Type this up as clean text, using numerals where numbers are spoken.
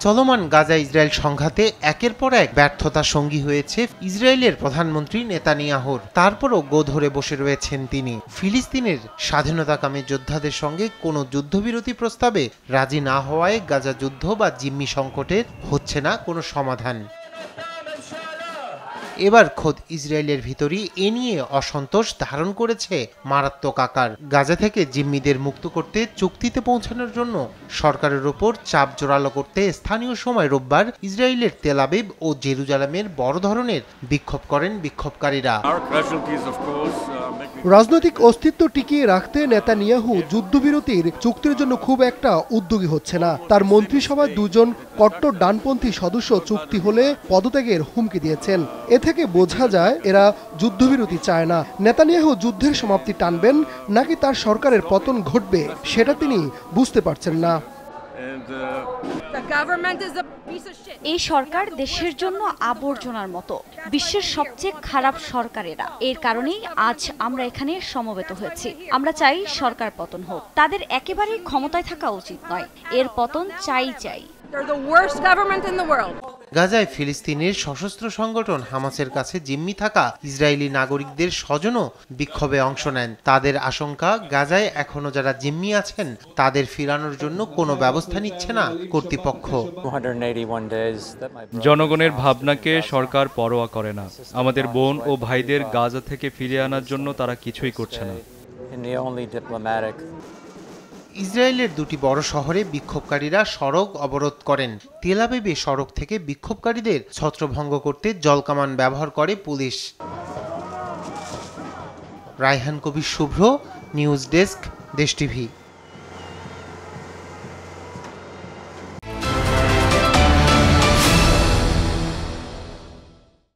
চলমান গাজা ইসরায়েল সংঘাতে একের পর এক ব্যর্থতা সঙ্গী হয়েছে ইসরায়েলের প্রধানমন্ত্রী নেতানিয়াহুর। তারপরও গো ধরে বসে রয়েছেন তিনি। ফিলিস্তিনের স্বাধীনতাকামী যোদ্ধাদের সঙ্গে কোনো যুদ্ধবিরতি প্রস্তাবে রাজি না হওয়ায় গাজা যুদ্ধ বা জিম্মি সংকটের হচ্ছে না কোনো সমাধান। এবার খোদ ইসরায়েলের ভিতরই এ নিয়ে অসন্তোষ ধারণ করেছে মারাত্মক আকার। গাজা থেকে জিম্মিদের মুক্ত করতে চুক্তিতে পৌঁছানোর জন্য সরকারের ওপর চাপ জোরালো করতে স্থানীয় সময় রোববার ইসরায়েলের তেল আবিব ও জেরুজালেমের বড় ধরনের বিক্ষোভ করেন বিক্ষোভকারীরা। রাজনৈতিক অস্তিত্ব টিকিয়ে রাখতে নেতানিয়াহু যুদ্ধবিরতির চুক্তির জন্য খুব একটা উদ্যোগী হচ্ছে না। তার মন্ত্রিসভায় দুজন কট্টর ডানপন্থী সদস্য চুক্তি হলে পদত্যাগের হুমকি দিয়েছেন। এ থেকে বোঝা যায় এরা যুদ্ধবিরতি চায় না। নেতানিয়াহু যুদ্ধের সমাপ্তি টানবেন নাকি তার সরকারের পতন ঘটবে সেটা তিনি বুঝতে পারছেন না। এই সরকার দেশের জন্য আবর্জনার মতো, বিশ্বের সবচেয়ে খারাপ সরকারেরা। এর কারণেই আজ আমরা এখানে সমবেত হয়েছি। আমরা চাই সরকার পতন হোক। তাদের একেবারেই ক্ষমতায় থাকা উচিত নয়, এর পতন চাই। গাজায় ফিলিস্তিনের সশস্ত্র সংগঠন হামাসের কাছে জিম্মি থাকা ইসরায়েলি নাগরিকদের স্বজনও বিক্ষোভে অংশ নেন। তাদের আশঙ্কা, গাজায় এখনো যারা জিম্মি আছেন তাদের ফিরানোর জন্য কোনো ব্যবস্থা নিচ্ছে না কর্তৃপক্ষ। জনগণের ভাবনাকে সরকার পরোয়া করে না। আমাদের বোন ও ভাইদের গাজা থেকে ফিরিয়ে আনার জন্য তারা কিছুই করছে না। ইসরায়েলের দুটি বড় শহরে বিক্ষোভকারীরা সড়ক অবরোধ করেন। তেল আবিবে সড়ক থেকে বিক্ষোভকারীদের ছত্রভঙ্গ করতে জলকামান ব্যবহার করে পুলিশ। রায়হান কবির শুভ্র, নিউজ ডেস্ক, দেশ টিভি।